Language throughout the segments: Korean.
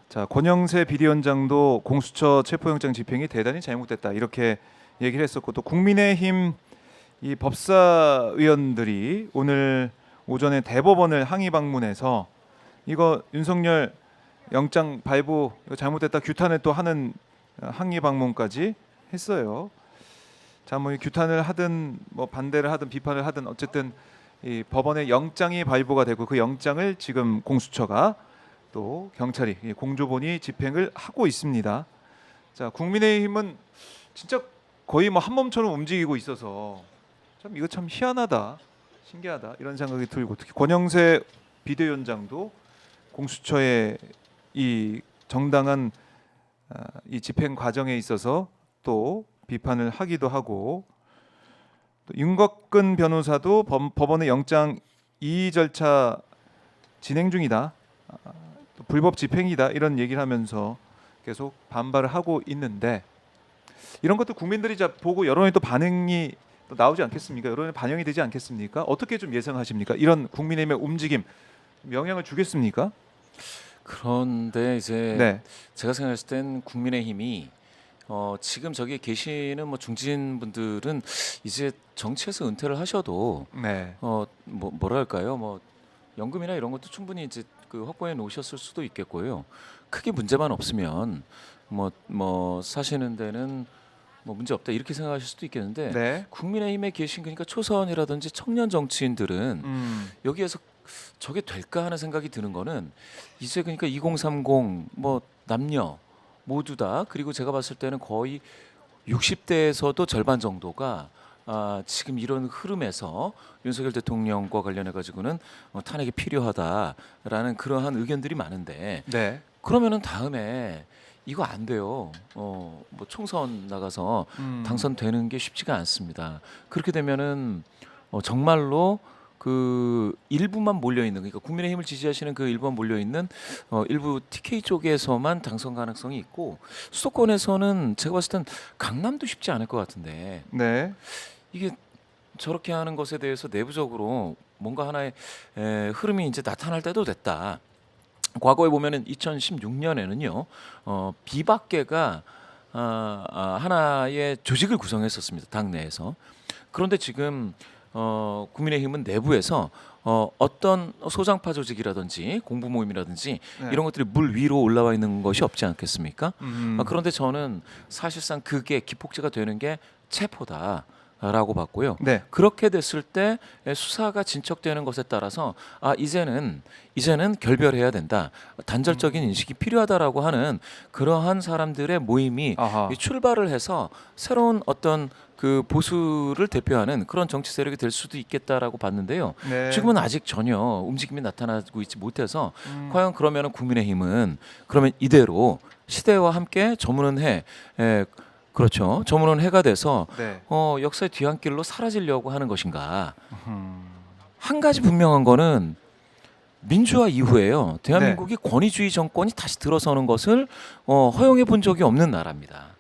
자, 권영세 비대위원장도 공수처 체포영장 집행이 대단히 잘못됐다 이렇게 얘기를 했었고, 또 국민의힘 이 법사위원들이 오늘 오전에 대법원을 항의 방문해서 이거 윤석열 영장 발부 이거 잘못됐다 규탄을 또 하는 항의 방문까지 했어요. 자, 뭐 규탄을 하든 뭐 반대를 하든 비판을 하든 어쨌든 이 법원의 영장이 발부가 되고 그 영장을 지금 공수처가 또 경찰이 공조본이 집행을 하고 있습니다. 자, 국민의힘은 진짜 거의 뭐 한 몸처럼 움직이고 있어서 참 이거 참 희한하다, 신기하다 이런 생각이 들고, 특히 권영세 비대위원장도 공수처의 이 정당한 이 집행 과정에 있어서 또 비판을 하기도 하고, 또 윤곽근 변호사도 법원의 영장 이의 절차 진행 중이다, 또 불법 집행이다 이런 얘기를 하면서 계속 반발을 하고 있는데, 이런 것도 국민들이 보고 여론의 또 반응이 또 나오지 않겠습니까? 여론에 반영이 되지 않겠습니까? 어떻게 좀 예상하십니까? 이런 국민의힘의 움직임 영향을 주겠습니까? 그런데 이제 네, 제가 생각했을 땐 국민의힘이 지금 저기 계시는 뭐 중진 분들은 이제 정치에서 은퇴를 하셔도 네, 뭐랄까요, 뭐 연금이나 이런 것도 충분히 이제 그 확보해 놓으셨을 수도 있겠고요. 크게 문제만 없으면 뭐 사시는 데는 뭐 문제 없다 이렇게 생각하실 수도 있겠는데, 네, 국민의힘에 계신 그러니까 초선이라든지 청년 정치인들은 여기에서 저게 될까 하는 생각이 드는 거는, 이제 그러니까 2030 뭐 남녀 모두 다, 그리고 제가 봤을 때는 거의 60대에서도 절반 정도가 지금 이런 흐름에서 윤석열 대통령과 관련해 가지고는 탄핵이 필요하다라는 그러한 의견들이 많은데, 네, 그러면은 다음에 이거 안 돼요. 뭐 총선 나가서 당선되는 게 쉽지가 않습니다. 그렇게 되면은 정말로 그 일부만 몰려 있는, 그러니까 국민의힘을 지지하시는 그 일부만 몰려 있는 일부 TK 쪽에서만 당선 가능성이 있고, 수도권에서는 제가 봤을 땐 강남도 쉽지 않을 것 같은데, 네, 이게 저렇게 하는 것에 대해서 내부적으로 뭔가 하나의 흐름이 이제 나타날 때도 됐다. 과거에 보면은 2016년에는요, 비박계가 하나의 조직을 구성했었습니다, 당 내에서. 그런데 지금 국민의힘은 내부에서 어떤 소장파 조직이라든지 공부 모임이라든지 네. 이런 것들이 물 위로 올라와 있는 것이 없지 않겠습니까? 음, 그런데 저는 사실상 그게 기폭제가 되는 게 체포다 라고 봤고요. 네, 그렇게 됐을 때 수사가 진척되는 것에 따라서 이제는 결별해야 된다, 단절적인 인식이 필요하다라고 하는 그러한 사람들의 모임이 아하, 이 출발을 해서 새로운 어떤 그 보수를 대표하는 그런 정치 세력이 될 수도 있겠다라고 봤는데요. 네, 지금은 아직 전혀 움직임이 나타나고 있지 못해서 과연 그러면은 국민의힘은 그러면 이대로 시대와 함께 저무는 해, 그렇죠, 저무는 해가 돼서 네, 역사의 뒤안길로 사라지려고 하는 것인가? 음, 한 가지 분명한 거는 민주화 이후에요, 네. 대한민국이 권위주의 정권이 다시 들어서는 것을 허용해 본 적이 없는 나라입니다.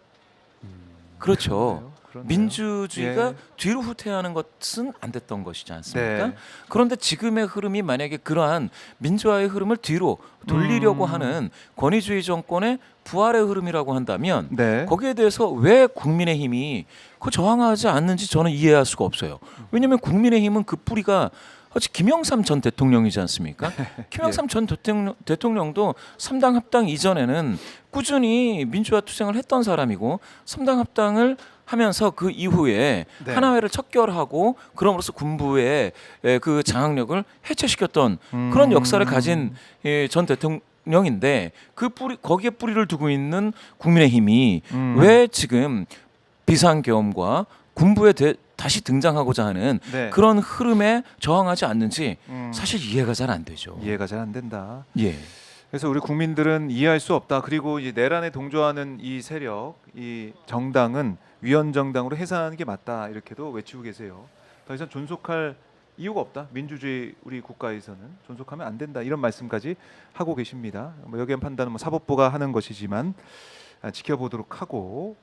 그렇죠. 그렇네요. 민주주의가 예. 뒤로 후퇴하는 것은 안 됐던 것이지 않습니까? 네. 그런데 지금의 흐름이 만약에 그러한 민주화의 흐름을 뒤로 돌리려고 하는 권위주의 정권의 부활의 흐름이라고 한다면, 네. 거기에 대해서 왜 국민의힘이 그 저항하지 않는지 저는 이해할 수가 없어요. 왜냐하면 국민의힘은 그 뿌리가 어찌 김영삼 전 대통령이지 않습니까? 김영삼 전 대통령도 3당 합당 이전에는 꾸준히 민주화 투쟁을 했던 사람이고, 3당 합당을 하면서 그 이후에 네. 하나회를 척결하고 그럼으로써 군부의 그 장악력을 해체시켰던 그런 역사를 가진 전 대통령인데, 그 뿌리, 거기에 뿌리를 두고 있는 국민의힘이 왜 지금 비상계엄과 군부에 다시 등장하고자 하는 네. 그런 흐름에 저항하지 않는지 사실 이해가 잘 안 되죠. 이해가 잘 안 된다. 예. 그래서 우리 국민들은 이해할 수 없다. 그리고 이 내란에 동조하는 이 세력, 이 정당은 위헌 정당으로 해산하는 게 맞다. 이렇게도 외치고 계세요. 더 이상 존속할 이유가 없다. 민주주의 우리 국가에서는 존속하면 안 된다. 이런 말씀까지 하고 계십니다. 뭐 여기에 판단은 뭐 사법부가 하는 것이지만 지켜보도록 하고.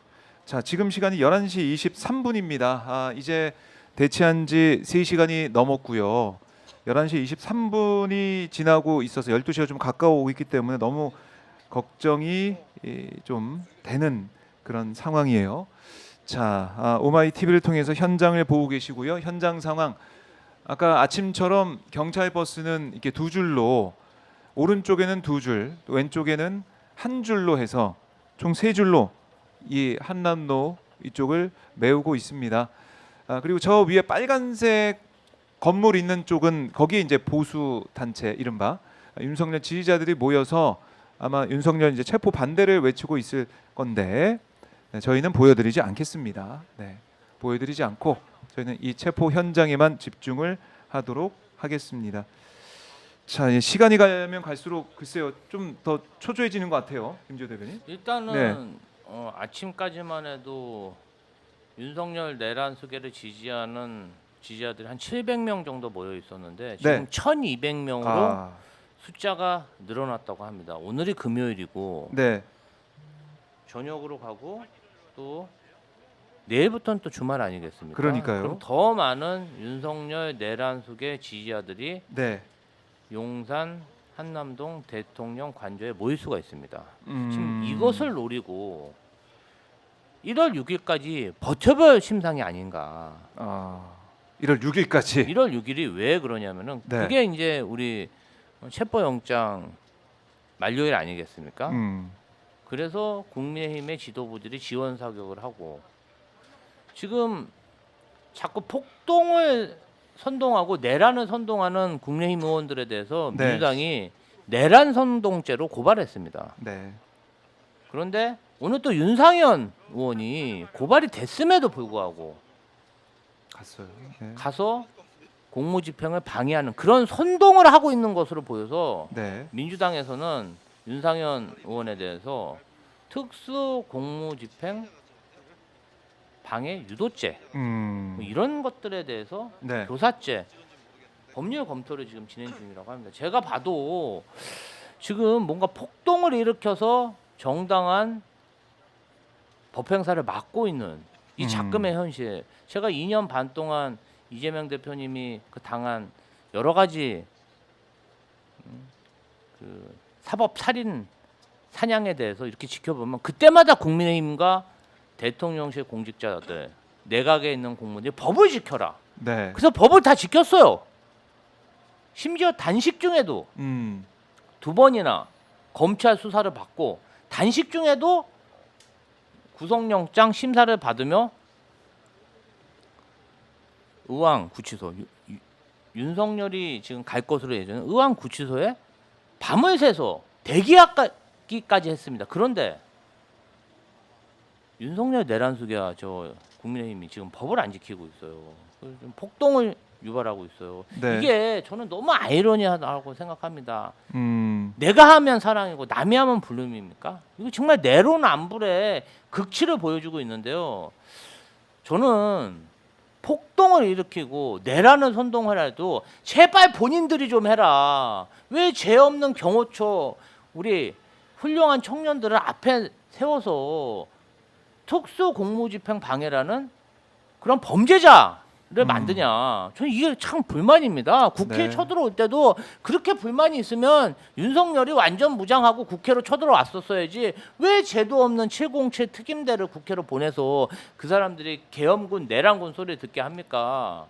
자, 지금 시간이 11시 23분입니다. 이제 대치한 지 3시간이 넘었고요. 11시 23분이 지나고 있어서 12시가 좀 가까워 오고 있기 때문에 너무 걱정이 좀 되는 그런 상황이에요. 자, 오마이 TV를 통해서 현장을 보고 계시고요. 현장 상황 아까 아침처럼 경찰 버스는 이렇게 두 줄로 오른쪽에는 두 줄, 왼쪽에는 한 줄로 해서 총 세 줄로 이 한남로 이쪽을 메우고 있습니다. 그리고 저 위에 빨간색 건물 있는 쪽은 거기에 이제 보수 단체 이른바 윤석열 지지자들이 모여서 아마 윤석열 이제 체포 반대를 외치고 있을 건데 저희는 보여드리지 않겠습니다. 네, 보여드리지 않고 저희는 이 체포 현장에만 집중을 하도록 하겠습니다. 자, 시간이 가면 갈수록 글쎄요 좀 더 초조해지는 것 같아요, 김지호 대변인. 일단은 네. 아침까지만 해도 윤석열 내란 수계를 지지하는 지지자들이 한 700명 정도 모여 있었는데 지금 네. 1,200명으로 숫자가 늘어났다고 합니다. 오늘이 금요일이고 네, 저녁으로 가고 또 내일부터는 또 주말 아니겠습니까? 그러니까요. 그럼 더 많은 윤석열 내란 수계 지지자들이 네. 용산 한남동 대통령 관저에 모일 수가 있습니다. 지금 지금 이것을 노리고 1월 6일까지 버텨볼 심상이 아닌가. 1월 6일까지. 1월 6일이 왜 그러냐면은 네. 그게 이제 우리 체포영장 만료일 아니겠습니까? 그래서 국민의힘의 지도부들이 지원 사격을 하고 지금 자꾸 폭동을 선동하고 내란을 선동하는 국민의힘 의원들에 대해서 네. 민주당이 내란 선동죄로 고발했습니다. 네. 그런데 오늘 또 윤상현 의원이 고발이 됐음에도 불구하고 갔어요. 네. 가서 공무집행을 방해하는 그런 선동을 하고 있는 것으로 보여서 네. 민주당에서는 윤상현 의원에 대해서 특수 공무집행 방해 유도죄 뭐 이런 것들에 대해서 네. 교사죄 법률 검토를 지금 진행 중이라고 합니다. 제가 봐도 지금 뭔가 폭동을 일으켜서 정당한 법 행사를 막고 있는 이 작금의 현실. 제가 2년 반 동안 이재명 대표님이 그 당한 여러 가지 그 사법 살인 사냥에 대해서 이렇게 지켜보면 그때마다 국민의힘과 대통령실 공직자들, 내각에 있는 공무원들이 법을 지켜라. 네. 그래서 법을 다 지켰어요. 심지어 단식 중에도 두 번이나 검찰 수사를 받고 단식 중에도 구속영장 심사를 받으며 의왕구치소 윤석열이 지금 갈 것으로 예정은 의왕구치소에 밤을 새서 대기하기까지 했습니다. 그런데 윤석열 내란 수계와 저 국민의힘이 지금 법을 안 지키고 있어요. 좀 폭동을 유발하고 있어요. 네. 이게 저는 너무 아이러니하다고 생각합니다. 내가 하면 사랑이고 남이 하면 불름입니까? 이거 정말 내로남불의 극치를 보여주고 있는데요. 저는 폭동을 일으키고 내란을 선동하라도 제발 본인들이 좀 해라. 왜 죄 없는 경호처 우리 훌륭한 청년들을 앞에 세워서 특수 공무집행 방해라는 그런 범죄자를 만드냐. 저는 이게 참 불만입니다. 국회에 네. 쳐들어올 때도 그렇게 불만이 있으면 윤석열이 완전 무장하고 국회로 쳐들어왔었어야지 왜 죄도 없는 707 특임대를 국회로 보내서 그 사람들이 계엄군 내란군 소리 듣게 합니까?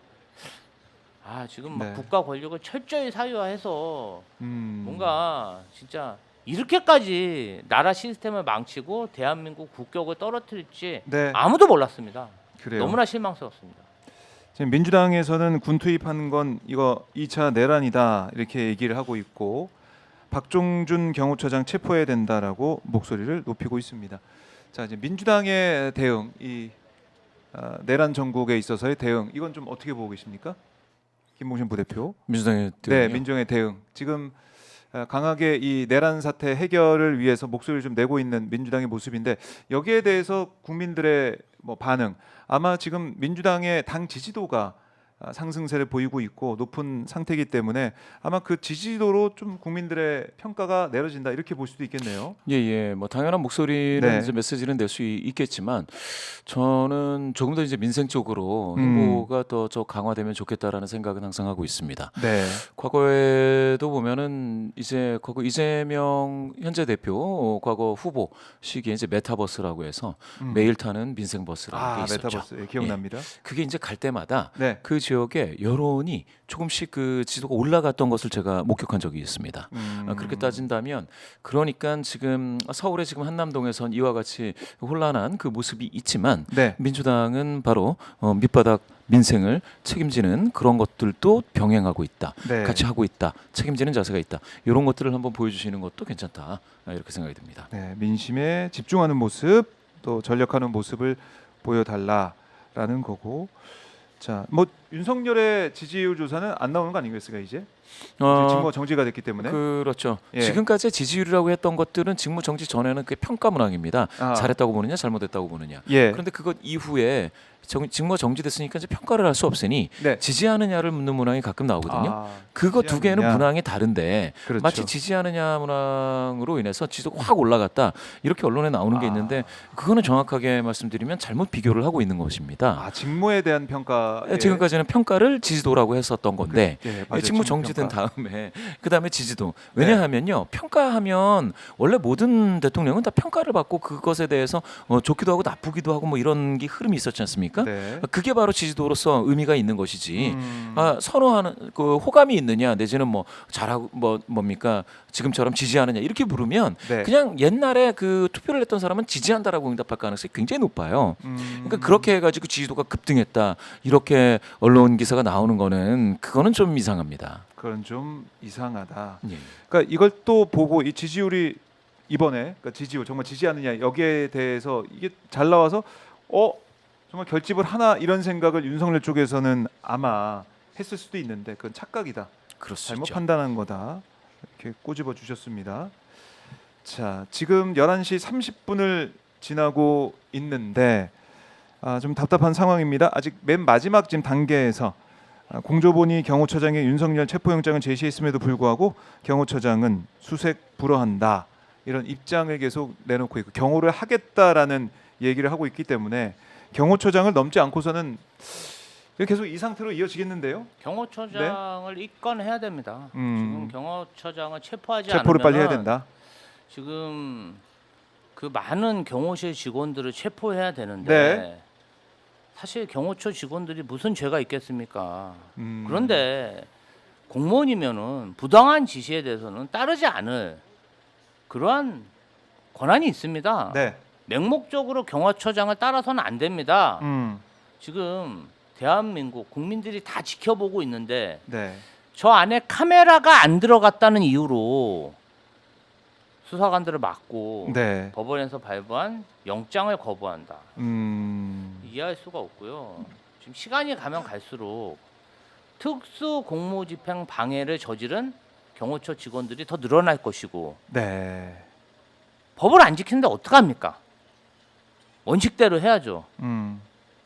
지금 막 네. 국가 권력을 철저히 사유화해서 뭔가 진짜 이렇게까지 나라 시스템을 망치고 대한민국 국격을 떨어뜨릴지 네. 아무도 몰랐습니다. 그래요. 너무나 실망스럽습니다. 지금 민주당에서는 군 투입하는 건 이거 2차 내란이다 이렇게 얘기를 하고 있고 박종준 경호처장 체포해야 된다라고 목소리를 높이고 있습니다. 자, 이제 민주당의 대응, 이 내란 정국에 있어서의 대응, 이건 좀 어떻게 보고 계십니까? 김봉신 부대표. 민주당의 네, 민정의 대응. 지금 강하게 이 내란 사태 해결을 위해서 목소리를 좀 내고 있는 민주당의 모습인데 여기에 대해서 국민들의 뭐 반응, 아마 지금 민주당의 당 지지도가 상승세를 보이고 있고 높은 상태이기 때문에 아마 그 지지도로 좀 국민들의 평가가 내려진다 이렇게 볼 수도 있겠네요. 예, 뭐 당연한 목소리는 네. 이제 메시지는 낼 수 있겠지만 저는 조금 더 이제 민생 쪽으로 음. 행보가 더 강화되면 좋겠다라는 생각은 항상 하고 있습니다. 네. 과거에도 보면은 이제 과거 이재명 현재 대표 과거 후보 시기에 이제 메타버스라고 해서 매일 타는 민생 버스라는 게 있었죠. 메타버스 예, 기억납니다. 그게 이제 갈 때마다 네. 그 지역에 여론이 조금씩 그 지도가 올라갔던 것을 제가 목격한 적이 있습니다. 그렇게 따진다면 그러니까 지금 서울의 지금 한남동에선 이와 같이 혼란한 그 모습이 있지만 네. 민주당은 바로 밑바닥 민생을 책임지는 그런 것들도 병행하고 있다. 네. 같이 하고 있다. 책임지는 자세가 있다. 이런 것들을 한번 보여주시는 것도 괜찮다. 이렇게 생각이 듭니다. 네, 민심에 집중하는 모습 또 전력하는 모습을 보여달라라는 거고. 자, 뭐 윤석열의 지지율 조사는 안 나오는 거 아니겠습니까 이제? 이제 직무가 정지가 됐기 때문에. 그렇죠. 예. 지금까지 지지율이라고 했던 것들은 직무 정지 전에는 그게 평가 문항입니다. 아. 잘했다고 보느냐, 잘못했다고 보느냐. 예. 그런데 그것 이후에 직무가 정지됐으니까 이제 평가를 할 수 없으니 네. 지지하느냐를 묻는 문항이 가끔 나오거든요. 아, 그거 두 개는 지지하느냐. 문항이 다른데 그렇죠. 마치 지지하느냐 문항으로 인해서 지지도가 확 올라갔다 이렇게 언론에 나오는 게 있는데 그거는 정확하게 말씀드리면 잘못 비교를 하고 있는 것입니다. 아, 직무에 대한 평가. 지금까지는 평가를 지지도라고 했었던 건데 예, 맞아요. 직무 정지된 평가. 다음에 그 다음에 지지도. 왜냐하면요 평가하면 원래 모든 대통령은 다 평가를 받고 그것에 대해서 좋기도 하고 나쁘기도 하고 뭐 이런 게 흐름이 있었지 않습니까? 네. 그게 바로 지지도로서 의미가 있는 것이지. 음. 선호하는 그 호감이 있느냐 내지는 뭐 잘하고 뭡니까 지금처럼 지지하느냐 이렇게 물으면 네. 그냥 옛날에 그 투표를 했던 사람은 지지한다라고 응답할 가능성이 굉장히 높아요. 그러니까 그렇게 해가지고 지지도가 급등했다 이렇게 언론 기사가 나오는 거는 그거는 좀 이상합니다. 그건 좀 이상하다. 예. 그러니까 이걸 또 보고 이 지지율이 이번에 그러니까 지지율 정말 지지하느냐 여기에 대해서 이게 잘 나와서 정말 결집을 하나 이런 생각을 윤석열 쪽에서는 아마 했을 수도 있는데 그건 착각이다. 그럴 수 잘못 있죠. 판단한 거다. 이렇게 꼬집어 주셨습니다. 자, 지금 11시 30분을 지나고 있는데 좀 답답한 상황입니다. 아직 맨 마지막 지금 단계에서 공조본이 경호처장의 윤석열 체포영장을 제시했음에도 불구하고 경호처장은 수색 불허한다. 이런 입장을 계속 내놓고 있고 경호를 하겠다라는 얘기를 하고 있기 때문에 경호처장을 넘지 않고서는 계속 이 상태로 이어지겠는데요. 경호처장을 입건해야 됩니다. 지금 경호처장을 체포하지 체포를 않으면 빨리 해야 된다. 지금 그 많은 경호실 직원들을 체포해야 되는데 네. 사실 경호처 직원들이 무슨 죄가 있겠습니까? 음. 그런데 공무원이면은 부당한 지시에 대해서는 따르지 않을 그러한 권한이 있습니다. 네. 맹목적으로 경호처장을 따라서는 안 됩니다. 음. 지금 대한민국 국민들이 다 지켜보고 있는데 네. 저 안에 카메라가 안 들어갔다는 이유로 수사관들을 막고 네. 법원에서 발부한 영장을 거부한다. 음. 이해할 수가 없고요. 지금 시간이 가면 갈수록 특수 공무집행 방해를 저지른 경호처 직원들이 더 늘어날 것이고 네. 법을 안 지키는데 어떡합니까? 원칙대로 해야죠.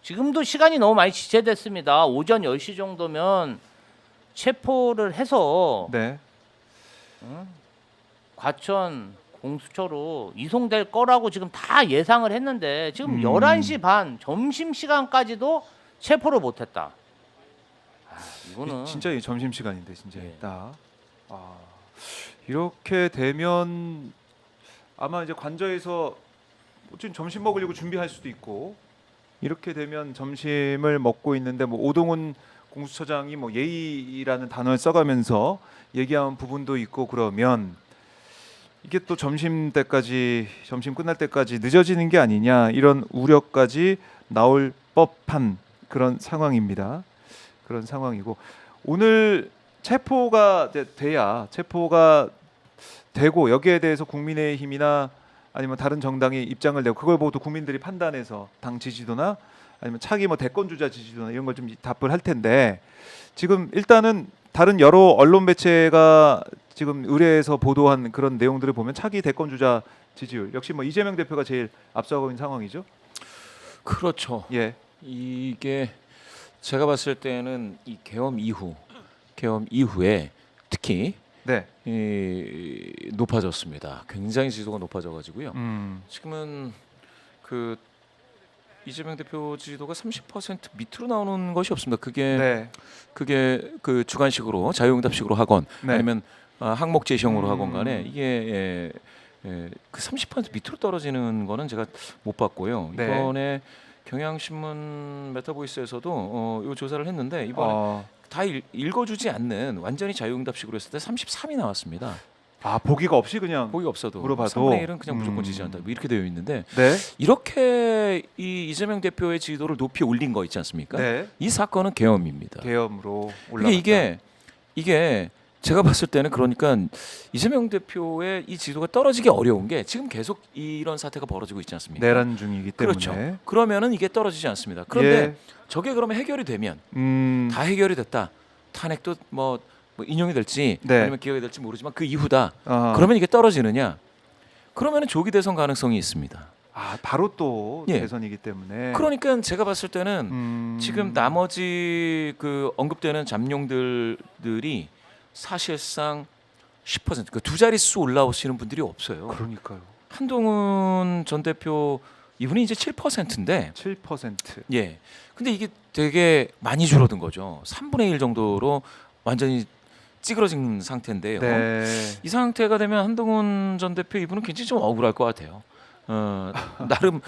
지금도 시간이 너무 많이 지체됐습니다. 오전 10시 정도면 체포를 해서 네. 과천 공수처로 이송될 거라고 지금 다 예상을 했는데 지금 11시 반 점심시간까지도 체포를 못했다. 이거는 진짜 이 점심 시간인데 진짜 예. 딱. 이렇게 되면 아마 이제 관저에서 지금 점심 먹으려고 준비할 수도 있고 이렇게 되면 점심을 먹고 있는데 뭐 오동훈 공수처장이 뭐 예의라는 단어를 써가면서 얘기한 부분도 있고 그러면 이게 또 점심 끝날 때까지 늦어지는 게 아니냐 이런 우려까지 나올 법한 그런 상황입니다. 그런 상황이고 오늘 체포가 체포가 되고 여기에 대해서 국민의힘이나 아니면 다른 정당이 입장을 내고 그걸 보고 또 국민들이 판단해서 당 지지도나 아니면 차기 뭐 대권 주자 지지도나 이런 걸 좀 답을 할 텐데 지금 일단은 다른 여러 언론 매체가 지금 의뢰해서 보도한 그런 내용들을 보면 차기 대권 주자 지지율 역시 뭐 이재명 대표가 제일 앞서가고 있는 상황이죠. 그렇죠. 예. 이게 제가 봤을 때는 이 계엄 이후에 특히 네. 높아졌습니다. 굉장히 지지도가 높아져가지고요. 음. 지금은 그 이재명 대표 지지도가 30% 밑으로 나오는 것이 없습니다. 네. 그게 그 주관식으로 자유응답식으로 하건 네. 아니면 항목 제시형으로 하건 간에 음. 이게 그 30% 밑으로 떨어지는 거는 제가 못 봤고요. 네. 이번에 경향신문 메타보이스에서도 이 조사를 했는데 이번에 다 읽어주지 않는 완전히 자유응답식으로 했을 때 33이 나왔습니다. 보기가 없이 그냥. 보기가 없어도 물어봐도 3분의 1은 그냥 무조건 지지한다. 뭐 이렇게 되어 있는데 네. 이렇게 이 이재명 대표의 지지도를 높이 올린 거 있지 않습니까? 네. 이 사건은 계엄입니다. 계엄으로 올라갔다. 이게 제가 봤을 때는 그러니까 이재명 대표의 이 지지도가 떨어지기 어려운 게 지금 계속 이런 사태가 벌어지고 있지 않습니까? 내란 중이기 때문에. 그렇죠. 그러면은 이게 떨어지지 않습니다. 그런데 저게 그러면 해결이 되면 다 해결이 됐다. 탄핵도 뭐 인용이 될지 네. 아니면 기각이 될지 모르지만 그 이후다. 아하. 그러면 이게 떨어지느냐? 그러면은 조기 대선 가능성이 있습니다. 바로 또 예. 대선이기 때문에. 그러니까 제가 봤을 때는 지금 나머지 그 언급되는 잠룡들이 사실상 10% 그 두 자릿수 올라오시는 분들이 없어요. 그러니까요. 한동훈 전 대표 이분이 이제 7%인데 7%. 예. 근데 이게 되게 많이 줄어든 거죠. 3분의 1 정도로 완전히 찌그러진 상태인데요. 네. 이 상태가 되면 한동훈 전 대표 이분은 굉장히 좀 억울할 것 같아요. 나름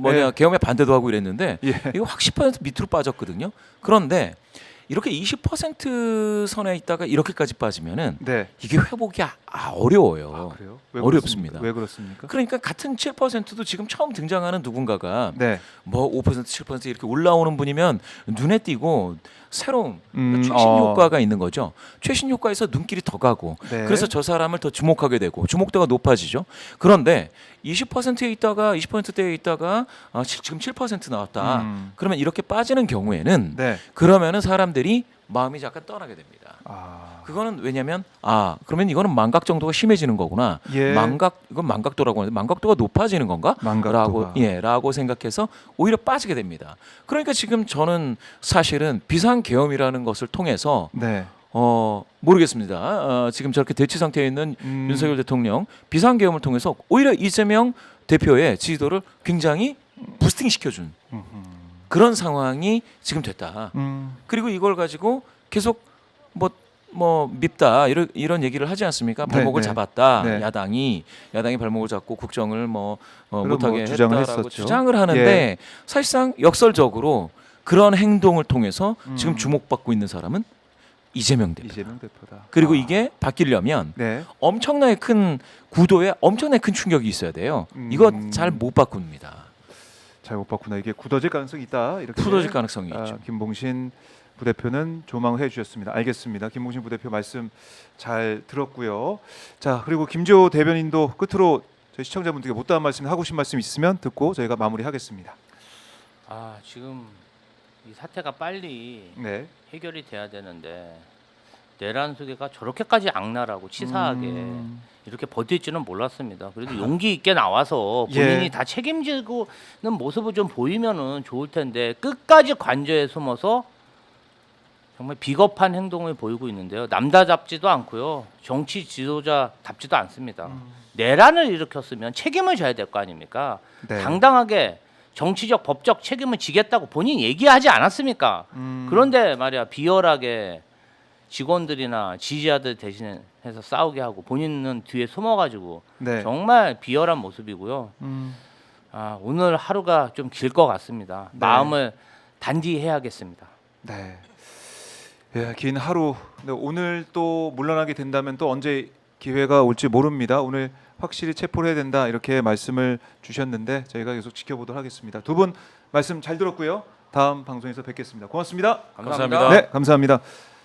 네. 계엄에 반대도 하고 이랬는데 예. 이거 확 10% 밑으로 빠졌거든요. 그런데 이렇게 20% 선에 있다가 이렇게까지 빠지면은 네. 이게 회복이 어려워요. 그래요? 어렵습니다. 왜 그렇습니까? 그러니까 같은 7%도 지금 처음 등장하는 누군가가 네. 뭐 5% 7% 이렇게 올라오는 분이면 눈에 띄고 새로운 그러니까 최신 어. 효과가 있는 거죠. 최신 효과에서 눈길이 더 가고 네. 그래서 저 사람을 더 주목하게 되고 주목도가 높아지죠. 그런데 20%에 있다가 20%대에 있다가 지금 7% 나왔다. 그러면 이렇게 빠지는 경우에는 네. 그러면은 사람들이 마음이 약간 떠나게 됩니다. 그거는 왜냐면 그러면 이거는 망각 정도가 심해지는 거구나. 예. 이건 망각도라고 하는데 망각도가 높아지는 건가? 망각도가. 라고 생각해서 오히려 빠지게 됩니다. 그러니까 지금 저는 사실은 비상계엄이라는 것을 통해서 네. 모르겠습니다. 지금 저렇게 대치 상태에 있는 윤석열 대통령 비상계엄을 통해서 오히려 이재명 대표의 지지도를 굉장히 부스팅 시켜준 그런 상황이 지금 됐다. 그리고 이걸 가지고 계속 뭐 밉다 이런 얘기를 하지 않습니까? 발목을 네. 잡았다. 네. 야당이 발목을 잡고 국정을 그런 못하게 주장을 했다라고 했었죠. 주장을 하는데 예. 사실상 역설적으로 그런 행동을 통해서 지금 주목받고 있는 사람은 이재명 대표. 이재명 대표다. 그리고 이게 바뀌려면 네. 엄청나게 큰 구도에 엄청나게 큰 충격이 있어야 돼요. 이거 잘 못 바꿉니다. 잘 못 봤구나. 이게 굳어질 가능성이 있다. 이렇게 풀어질 가능성이 있죠. 김봉신 부대표는 조망을 해주셨습니다. 알겠습니다. 김봉신 부대표 말씀 잘 들었고요. 자, 그리고 김재호 대변인도 끝으로 저희 시청자분들께 못다한 말씀, 하고 싶은 말씀 있으면 듣고 저희가 마무리하겠습니다. 지금 이 사태가 빨리 네. 해결이 돼야 되는데 내란 소개가 저렇게까지 악랄하고 치사하게 이렇게 버틸 줄은 몰랐습니다. 그래도 용기 있게 나와서 본인이 예. 다 책임지고는 모습을 좀 보이면은 좋을 텐데 끝까지 관저에 숨어서 정말 비겁한 행동을 보이고 있는데요. 남다잡지도 않고요. 정치 지도자답지도 않습니다. 내란을 일으켰으면 책임을 져야 될 거 아닙니까? 네. 당당하게 정치적 법적 책임을 지겠다고 본인이 얘기하지 않았습니까? 그런데 말이야 비열하게 직원들이나 지지자들 대신해서 싸우게 하고 본인은 뒤에 숨어가지고 네. 정말 비열한 모습이고요. 오늘 하루가 좀 길 것 같습니다. 네. 마음을 단디해야겠습니다. 네. 예, 긴 하루. 근데 오늘 또 물러나게 된다면 또 언제 기회가 올지 모릅니다. 오늘 확실히 체포를 해야 된다 이렇게 말씀을 주셨는데 저희가 계속 지켜보도록 하겠습니다. 두 분 말씀 잘 들었고요. 다음 방송에서 뵙겠습니다. 고맙습니다. 감사합니다. 네, 감사합니다.